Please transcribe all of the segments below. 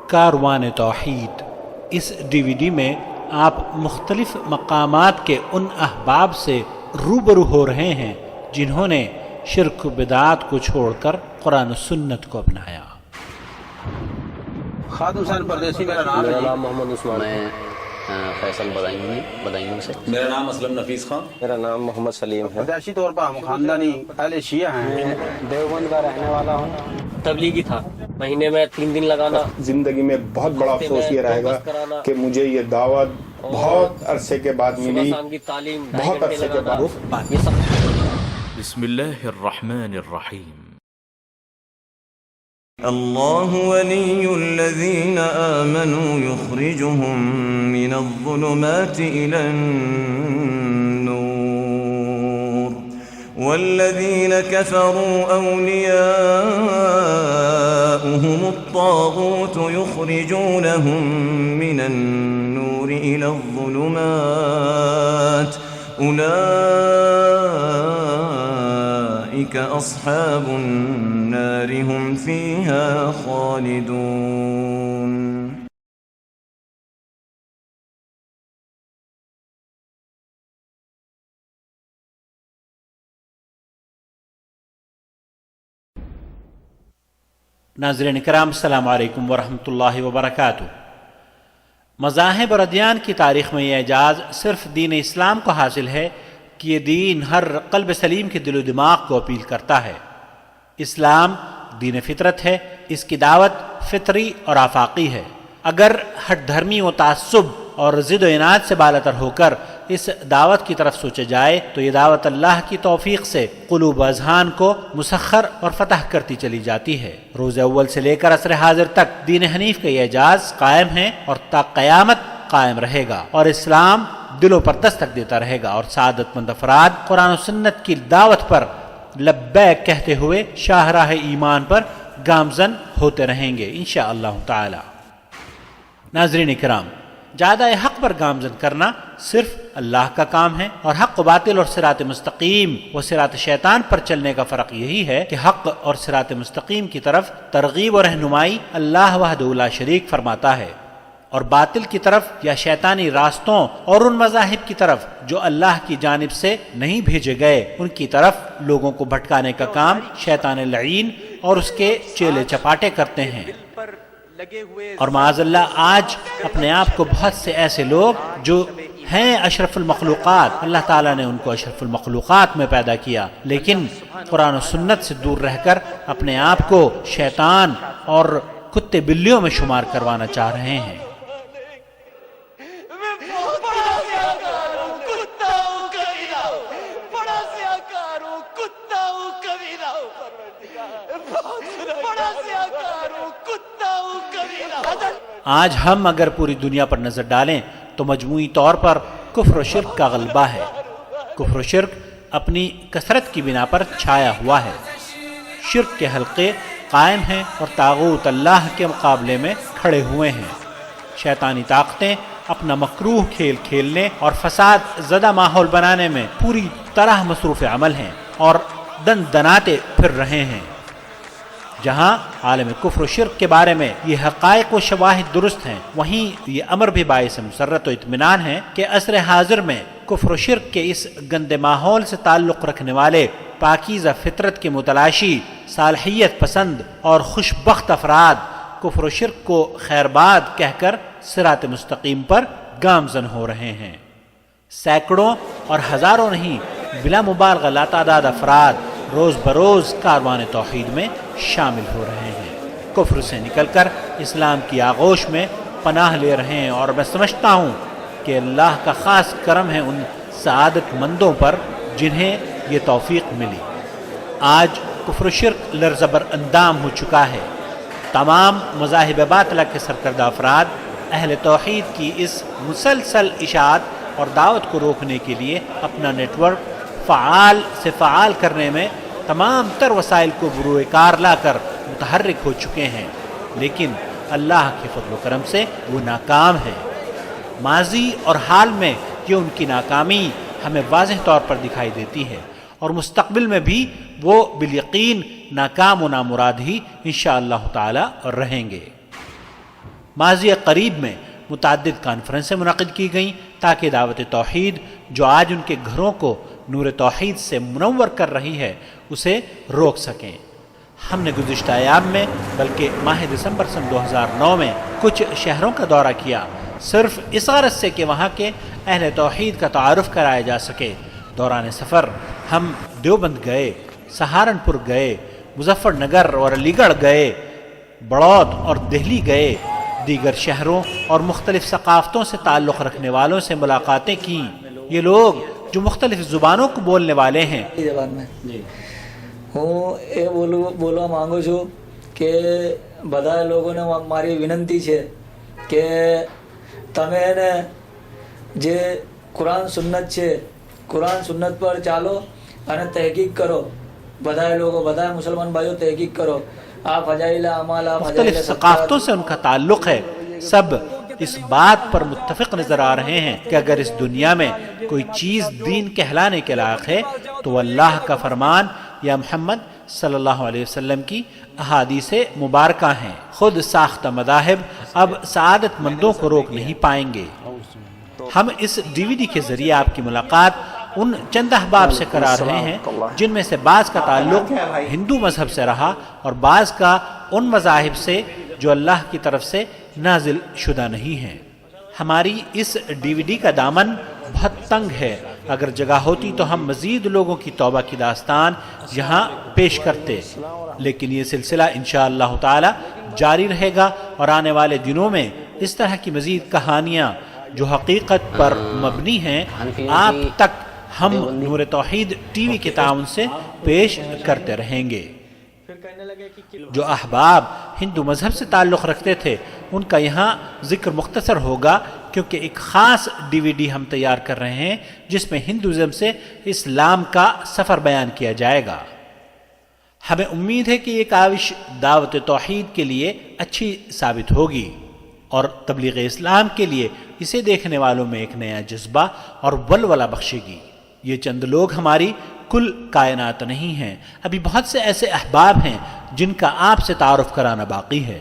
کاروان توحید۔ اس DVD میں آپ مختلف مقامات کے ان احباب سے روبرو ہو رہے ہیں جنہوں نے شرک و بدعات کو چھوڑ کر قرآن و سنت کو اپنایا۔ خادم حسین پردیسی میرا نام ہے۔ نام محمد عثمان ہے، فیصل بدائیوں سے۔ میرا نام اسلم نفیس خان۔ میرا نام محمد سلیم ہے۔ پردیسی طور پر ہم خاندانی اہل شیعہ ہیں۔ دیوبند کا رہنے والا ہوں۔ تبلیغی تھا، مہینے میں 3 دن لگانا۔ زندگی میں بہت بڑا افسوس یہ رہے گا کہ مجھے یہ دعوت بہت عرصے کے بعد ملی، بہت عرصے کے بعد۔ بسم اللہ الرحمن الرحیم۔ الله ولي الذين آمنوا يخرجهم من الظلمات إلى النور والذين كفروا أولياؤهم الطاغوت يخرجونهم من النور إلى الظلمات أولئك أصحاب النار هم فيها خالدون۔ ناظرین کرام، السلام علیکم ورحمۃ اللہ وبرکاتہ۔ مذاہب اور ادیان کی تاریخ میں یہ اعجاز صرف دین اسلام کو حاصل ہے کہ یہ دین ہر قلب سلیم کے دل و دماغ کو اپیل کرتا ہے۔ اسلام دین فطرت ہے، اس کی دعوت فطری اور آفاقی ہے۔ اگر ہٹ دھرمی و تعصب اور ضد و عناد سے بالاتر ہو کر اس دعوت کی طرف سوچا جائے تو یہ دعوت اللہ کی توفیق سے قلوب و اذہان کو مسخر اور فتح کرتی چلی جاتی ہے۔ روز اول سے لے کر عصر حاضر تک دین حنیف کا یہ اعجاز قائم ہے اور تا قیامت قائم رہے گا، اور اسلام دلوں پر دستک دیتا رہے گا، اور سعادت مند افراد قرآن و سنت کی دعوت پر لبیک کہتے ہوئے شاہراہ ایمان پر گامزن ہوتے رہیں گے انشاءاللہ تعالی۔ ناظرین کرام، جادہ حق پر گامزن کرنا صرف اللہ کا کام ہے، اور حق و باطل اور صراط مستقیم و صراط شیطان پر چلنے کا فرق یہی ہے کہ حق اور صراط مستقیم کی طرف ترغیب و رہنمائی اللہ وحدہ لا شریک فرماتا ہے، اور باطل کی طرف یا شیطانی راستوں اور ان مذاہب کی طرف جو اللہ کی جانب سے نہیں بھیجے گئے ان کی طرف لوگوں کو بھٹکانے کا کام شیطان لعین اور اس کے چیلے چپاٹے کرتے ہیں۔ اور معاذ اللہ آج اپنے آپ کو بہت سے ایسے لوگ جو ہیں اشرف المخلوقات، اللہ تعالیٰ نے ان کو اشرف المخلوقات میں پیدا کیا، لیکن قرآن و سنت سے دور رہ کر اپنے آپ کو شیطان اور کتے بلیوں میں شمار کروانا چاہ رہے ہیں۔ آج ہم اگر پوری دنیا پر نظر ڈالیں تو مجموعی طور پر کفر و شرک کا غلبہ ہے۔ کفر و شرک اپنی کثرت کی بنا پر چھایا ہوا ہے۔ شرک کے حلقے قائم ہیں اور طاغوت اللہ کے مقابلے میں کھڑے ہوئے ہیں۔ شیطانی طاقتیں اپنا مکروہ کھیل کھیلنے اور فساد زدہ ماحول بنانے میں پوری طرح مصروف عمل ہیں اور دن دناتے پھر رہے ہیں۔ جہاں عالم کفر و شرک کے بارے میں یہ حقائق و شواہد درست ہیں، وہیں یہ امر بھی باعث مسرت و اطمینان ہے کہ عصر حاضر میں کفر و شرک کے اس گندے ماحول سے تعلق رکھنے والے پاکیزہ فطرت کے متلاشی، صالحیت پسند اور خوشبخت افراد کفر و شرک کو خیرباد کہہ کر صراط مستقیم پر گامزن ہو رہے ہیں۔ سینکڑوں اور ہزاروں نہیں، بلا مبالغہ لاتعداد افراد روز بروز کاروان توحید میں شامل ہو رہے ہیں، کفر سے نکل کر اسلام کی آغوش میں پناہ لے رہے ہیں، اور میں سمجھتا ہوں کہ اللہ کا خاص کرم ہے ان سعادت مندوں پر جنہیں یہ توفیق ملی۔ آج کفر و شرک لرزبر اندام ہو چکا ہے۔ تمام مذاہب باطلہ کے سرکردہ افراد اہل توحید کی اس مسلسل اشاعت اور دعوت کو روکنے کے لیے اپنا نیٹ ورک فعال سے فعال کرنے میں تمام تر وسائل کو بروئے کار لا کر متحرک ہو چکے ہیں، لیکن اللہ کے فضل و کرم سے وہ ناکام ہیں۔ ماضی اور حال میں یہ ان کی ناکامی ہمیں واضح طور پر دکھائی دیتی ہے، اور مستقبل میں بھی وہ بالیقین ناکام و نامراد ہی انشاءاللہ تعالی رہیں گے۔ ماضی قریب میں متعدد کانفرنسیں منعقد کی گئیں تاکہ دعوت توحید جو آج ان کے گھروں کو نور توحید سے منور کر رہی ہے اسے روک سکیں۔ ہم نے گزشتہ ایام میں بلکہ ماہ دسمبر سن 2009 میں کچھ شہروں کا دورہ کیا، صرف اس غرض سے کہ وہاں کے اہل توحید کا تعارف کرایا جا سکے۔ دوران سفر ہم دیوبند گئے، سہارنپور گئے، مظفر نگر اور علی گڑھ گئے، بڑوت اور دہلی گئے، دیگر شہروں اور مختلف ثقافتوں سے تعلق رکھنے والوں سے ملاقاتیں کیں۔ یہ لوگ جو مختلف زبانوں کو بولنے والے ہیں، હું એ બોલવા માંગુ છું કે બધા લોકોને મારી વિનંતી છે કે તમે એને જે કુરાન સુન્નત છે કુરાન સુન્નત પર ચાલો અને તહકીક કરો। બધા લોકો બધા મુસલમાન ભાઈઓ તહકીક કરો۔ આ ફજાઈલ અમાલ આ مختلف ثقافتوں سے ان کا تعلق ہے، سب اس بات پر متفق نظر آ رہے ہیں کہ اگر اس دنیا میں کوئی چیز دین کہلانے کے لائق ہے تو اللہ کا فرمان یا محمد صلی اللہ علیہ وسلم کی احادیث مبارکہ ہیں۔ خود ساختہ مذاہب اب سعادت مندوں کو روک نہیں پائیں گے۔ ہم اس ڈی وی ڈی کے ذریعے آپ کی ملاقات ان چند احباب سے کرا رہے ہیں جن میں سے بعض کا تعلق ہندو مذہب سے رہا اور بعض کا ان مذاہب سے جو اللہ کی طرف سے نازل شدہ نہیں ہیں۔ ہماری اس ڈی وی ڈی کا دامن بہت تنگ ہے، اگر جگہ ہوتی تو ہم مزید لوگوں کی توبہ کی داستان یہاں پیش کرتے، لیکن یہ سلسلہ انشاءاللہ تعالی جاری رہے گا اور آنے والے دنوں میں اس طرح کی مزید کہانیاں جو حقیقت پر مبنی ہیں آپ تک ہم نور توحید ٹی وی کے تعاون سے پیش کرتے رہیں گے۔ جو احباب ہندو مذہب سے تعلق رکھتے تھے ان کا یہاں ذکر مختصر ہوگا کیونکہ ایک خاص ڈی وی ڈی ہم تیار کر رہے ہیں جس میں ہندوازم سے اسلام کا سفر بیان کیا جائے گا۔ ہمیں امید ہے کہ یہ کاوش دعوت توحید کے لیے اچھی ثابت ہوگی اور تبلیغ اسلام کے لیے اسے دیکھنے والوں میں ایک نیا جذبہ اور ولولہ بخشے گی۔ یہ چند لوگ ہماری کل کائنات نہیں ہیں، ابھی بہت سے ایسے احباب ہیں جن کا آپ سے تعارف کرانا باقی ہے،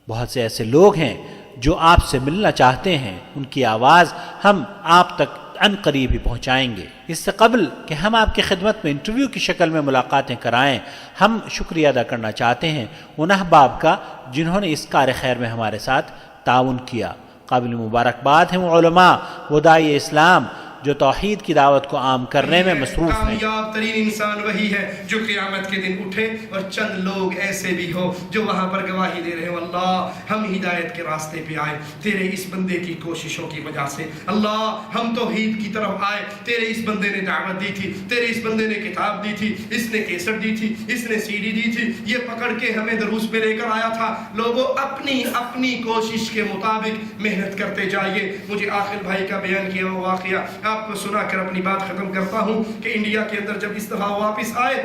بہت سے ایسے لوگ ہیں جو آپ سے ملنا چاہتے ہیں، ان کی آواز ہم آپ تک عن قریب ہی پہنچائیں گے۔ اس سے قبل کہ ہم آپ کی خدمت میں انٹرویو کی شکل میں ملاقاتیں کرائیں، ہم شکریہ ادا کرنا چاہتے ہیں ان احباب کا جنہوں نے اس کار خیر میں ہمارے ساتھ تعاون کیا۔ قابل مبارکباد ہیں وہ علماء، وہ داعی اسلام جو توحید کی دعوت کو عام کرنے میں مصروف ہیں۔ کامیاب ترین انسان وہی ہے جو قیامت کے دن اٹھے اور چند لوگ ایسے بھی ہو جو وہاں پر گواہی دے رہے ہو اللہ ہم ہدایت کے راستے پہ آئے تیرے اس بندے کی کوششوں کی وجہ سے، اللہ ہم توحید کی طرف آئے تیرے اس بندے نے دعوت دی تھی، تیرے اس بندے نے کتاب دی تھی، اس نے کیسٹ دی تھی، اس نے سی ڈی دی تھی، یہ پکڑ کے ہمیں دروس پہ لے کر آیا تھا۔ لوگوں اپنی کوشش کے مطابق محنت کرتے جائیے۔ مجھے عاقل بھائی کا بیان کیا ہوا واقعہ آپ کو سنا کر اپنی بات ختم کرتا ہوں کہ انڈیا کے اندر جب اس دفعہ واپس آئے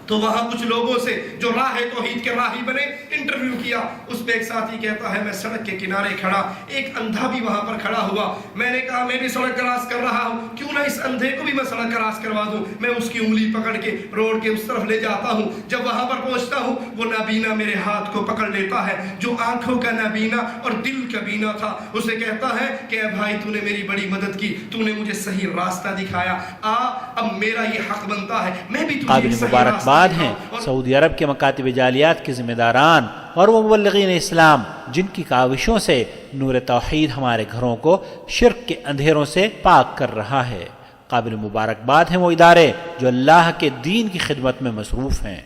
تو وہاں کچھ لوگوں سے جو راہ توحید کے راہی بنے انٹرویو کیا۔ اس پہ ایک ساتھی کہتا ہے میں سڑک کے کنارے کھڑا، ایک اندھا بھی وہاں پر کھڑا ہوا، میں نے کہا میں بھی سڑک کراس کر رہا ہوں، کیوں نہ اس اندھے کو بھی میں سڑک کراس کروا دوں۔ میں اس کی انگلی پکڑ کے روڈ کے اس طرف لے جاتا ہوں، جب وہاں پر پہنچتا ہوں وہ نابینا میرے ہاتھ کو پکڑ لیتا ہے، جو آنکھوں کا نابینا اور دل کا بینا تھا، اسے کہتا ہے کہ اے بھائی تو نے میری بڑی مدد کی، تو نے مجھے صحیح راستہ دکھایا، اب میرا یہ حق بنتا ہے میں بھی قابل مبارکباد ہیں سعودی عرب کے مکاتب جالیات کے ذمہ داران اور وہ مبلغین اسلام جن کی کاوشوں سے نور توحید ہمارے گھروں کو شرک کے اندھیروں سے پاک کر رہا ہے۔ قابل مبارکباد ہیں وہ ادارے جو اللہ کے دین کی خدمت میں مصروف ہیں۔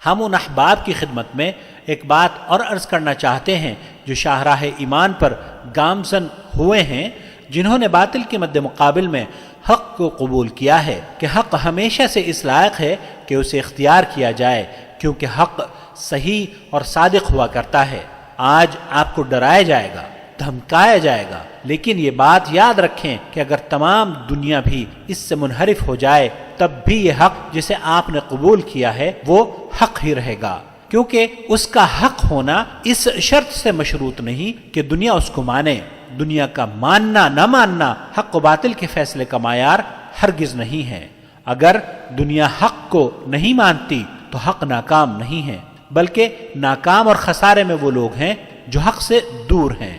ہم ان احباب کی خدمت میں ایک بات اور عرض کرنا چاہتے ہیں جو شاہراہ ایمان پر گامزن ہوئے ہیں، جنہوں نے باطل کے مد مقابل میں حق کو قبول کیا ہے کہ حق ہمیشہ سے اس لائق ہے کہ اسے اختیار کیا جائے کیونکہ حق صحیح اور صادق ہوا کرتا ہے۔ آج آپ کو ڈرایا جائے گا، دھمکایا جائے گا، لیکن یہ بات یاد رکھیں کہ اگر تمام دنیا بھی اس سے منحرف ہو جائے تب بھی یہ حق جسے آپ نے قبول کیا ہے وہ حق ہی رہے گا، کیونکہ اس کا حق ہونا اس شرط سے مشروط نہیں کہ دنیا اس کو مانے۔ دنیا کا ماننا نہ ماننا حق و باطل کے فیصلے کا معیار ہرگز نہیں ہے۔ اگر دنیا حق کو نہیں مانتی تو حق ناکام نہیں ہے، بلکہ ناکام اور خسارے میں وہ لوگ ہیں جو حق سے دور ہیں۔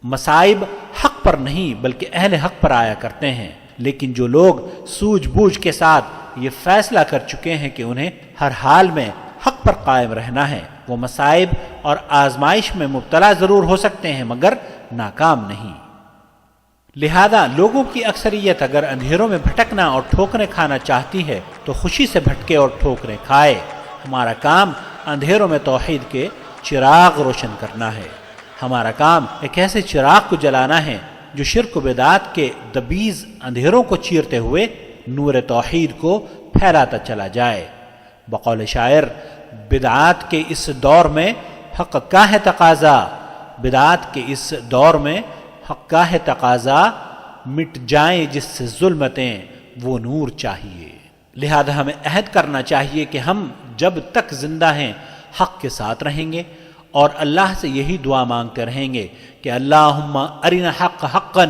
مصائب حق پر نہیں بلکہ اہل حق پر آیا کرتے ہیں، لیکن جو لوگ سوجھ بوجھ کے ساتھ یہ فیصلہ کر چکے ہیں کہ انہیں ہر حال میں حق پر قائم رہنا ہے، وہ مصائب اور آزمائش میں مبتلا ضرور ہو سکتے ہیں مگر ناکام نہیں۔ لہذا لوگوں کی اکثریت اگر اندھیروں میں بھٹکنا اور ٹھوکریں کھانا چاہتی ہے تو خوشی سے بھٹکے اور ٹھوکریں کھائے۔ ہمارا کام اندھیروں میں توحید کے چراغ روشن کرنا ہے۔ ہمارا کام ایک ایسے چراغ کو جلانا ہے جو شرک و بدعات کے دبیز اندھیروں کو چیرتے ہوئے نور توحید کو پھیلاتا چلا جائے۔ بقول شاعر، بدعات کے اس دور میں حق کا ہے تقاضا، بدعات کے اس دور میں حق کا ہے تقاضا، مٹ جائیں جس سے ظلمتیں وہ نور چاہیے۔ لہذا ہمیں عہد کرنا چاہیے کہ ہم جب تک زندہ ہیں حق کے ساتھ رہیں گے اور اللہ سے یہی دعا مانگتے رہیں گے کہ اللہم ارنا حق حقا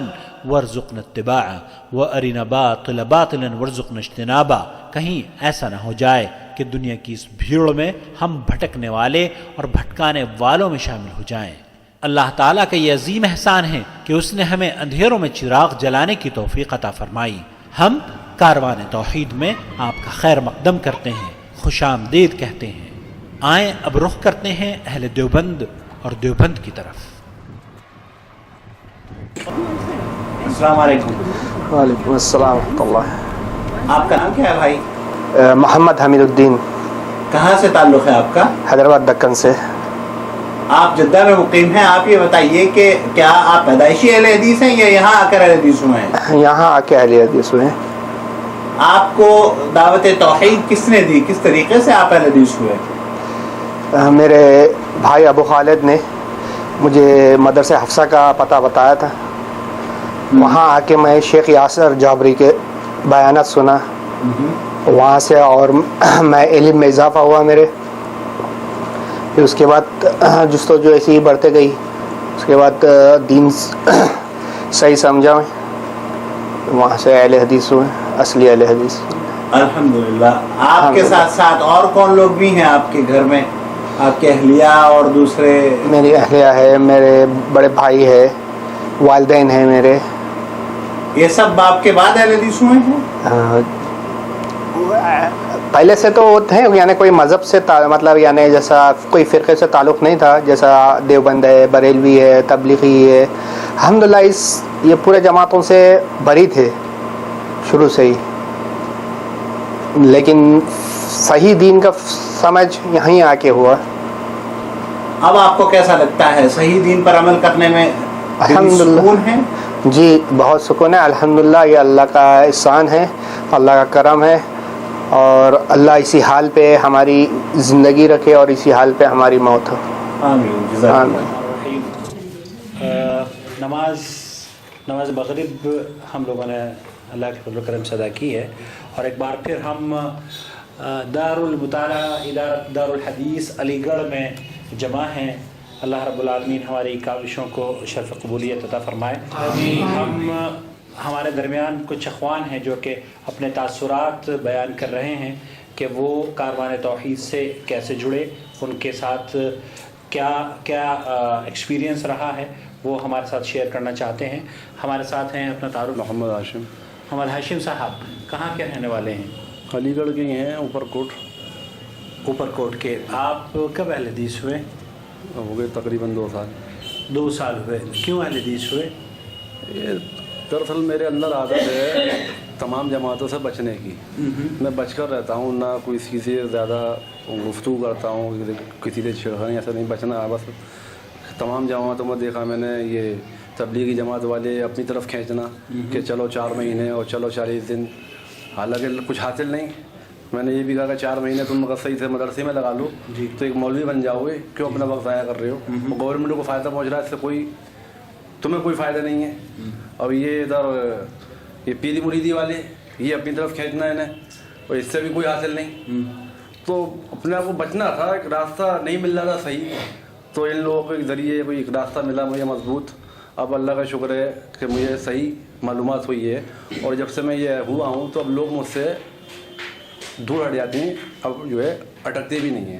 وارزقنا اتباعہ وارنا باطل باطلا وارزقنا اجتنابہ۔ کہیں ایسا نہ ہو جائے کہ دنیا کی اس بھیڑ میں ہم بھٹکنے والے اور بھٹکانے والوں میں شامل ہو جائیں۔ اللہ تعالیٰ کا یہ عظیم احسان ہے کہ اس نے ہمیں اندھیروں میں چراغ جلانے کی توفیق عطا فرمائی۔ ہم کاروان توحید میں آپ کا خیر مقدم کرتے ہیں، خوش آمدید کہتے ہیں۔ آئیں اب رخ کرتے ہیں اہل دیوبند اور دیوبند کی طرف۔ السلام علیکم۔ وعلیکم السلام ورحمۃ اللہ۔ آپ کا نام کیا ہے بھائی؟ محمد حمید الدین۔ کہاں سے تعلق ہے آپ کا؟ حیدرآباد دکن سے۔ آپ جدہ میں مقیم ہیں، آپ یہ بتائیے کہ کیا آپ پیدائشی اہل حدیث ہیں یا یہاں آ کر اہل حدیث ہوئے ہیں؟ یہاں آ کے اہل حدیث ہوئے ہیں۔ آپ کو دعوت توحید کس نے دی؟ کس طریقے سے آپ اہل حدیث ہوئے؟ میرے بھائی ابو خالد نے مجھے مدرسہ حفصہ کا پتہ بتایا تھا، وہاں آ کے میں شیخ یاسر جابری کے بیانات سنا، وہاں سے اور میں علم میں اضافہ ہوا میرے۔ پھر اس کے بعد جستجو ایسی ہی بڑھتے گئی، اس کے بعد دین صحیح سمجھا میں، وہاں سے اہل حدیث ہوئے، اصلی اہل حدیث۔ الحمدللہ۔ آپ کے ساتھ ساتھ اور کون لوگ بھی ہیں آپ کے گھر میں؟ آپ کے اہلیہ اور دوسرے؟ میری اہلیہ ہے، میرے بڑے بھائی ہے، والدین ہیں میرے۔ یہ سب باپ کے بعد اہل حدیث ہوئے ہیں؟ پہلے سے تو تھے، یعنی کوئی مذہب سے مطلب یعنی جیسا کوئی فرقے سے تعلق نہیں تھا، جیسا دیوبند ہے، بریلوی ہے، تبلیغی ہے۔ الحمدللہ یہ پورے جماعتوں سے بری تھے شروع سے ہی، لیکن صحیح دین کا سمجھ یہیں آ کے ہوا۔ اب آپ کو کیسا لگتا ہے؟ صحیح دین پر عمل کرنے میں سکون ہے؟ جی بہت سکون ہے الحمدللہ، یہ اللہ کا احسان ہے، اللہ کا کرم ہے، اور اللہ اسی حال پہ ہماری زندگی رکھے اور اسی حال پہ ہماری موت ہو۔ آمین۔ نماز مغرب ہم لوگوں نے اللہ کے فضل و کرم سے ادا کی ہے، اور ایک بار پھر ہم دار المطالعہ دار الحدیث علی گڑھ میں جمع ہیں۔ اللہ رب العالمین ہماری کاوشوں کو شرف قبولیت عطا فرمائے۔ ہمارے درمیان کچھ اخوان ہیں جو کہ اپنے تاثرات بیان کر رہے ہیں کہ وہ کاروان توحید سے کیسے جڑے، ان کے ساتھ کیا ایکسپیرینس رہا ہے، وہ ہمارے ساتھ شیئر کرنا چاہتے ہیں۔ ہمارے ساتھ ہیں اپنا تعارف۔ محمد ہاشم۔ محمد ہاشم صاحب کہاں کے رہنے والے ہیں؟ علی گڑھ کے ہیں، اوپر کوٹ۔ اوپر کوٹ کے۔ آپ کب اہل حدیث ہوئے؟ ہو گئے تقریباً 2 سال۔ 2 سال ہوئے۔ کیوں اہل حدیث ہوئے؟ یہ دراصل میرے اندر عادت ہے تمام جماعتوں سے بچنے کی، میں بچ کر رہتا ہوں، نہ کوئی کسی سے زیادہ گفتگو کرتا ہوں، کسی سے چھڑخانی ایسا نہیں، بچنا۔ بس تمام جماعتوں میں دیکھا میں نے یہ تبلیغی جماعت والے اپنی طرف کھینچنا کہ چلو 4 مہینے اور چلو 40 دن، حالانکہ کچھ حاصل نہیں۔ میں نے یہ بھی کہا کہ 4 مہینے تم صحیح سے مدرسے میں لگا لو تو ایک مولوی بن جاؤ گے، کیوں اپنا وقت ضائع کر رہے ہو؟ گورنمنٹ کو فائدہ پہنچ رہا ہے، اس سے تمہیں کوئی فائدہ نہیں ہے۔ اور یہ ادھر یہ پیری مریدی والے یہ اپنی طرف کھینچنا ہے انہیں، اور اس سے بھی کوئی حاصل نہیں۔ تو اپنے آپ کو بچنا تھا، ایک راستہ نہیں مل رہا تھا صحیح، تو ان لوگوں کے ذریعے کوئی ایک راستہ ملا مجھے مضبوط۔ اب اللہ کا شکر ہے کہ مجھے صحیح معلومات ہوئی ہے، اور جب سے میں یہ ہوا ہوں تو اب لوگ مجھ سے دور ہٹ جاتے ہیں، اب جو ہے اٹکتے بھی نہیں ہیں۔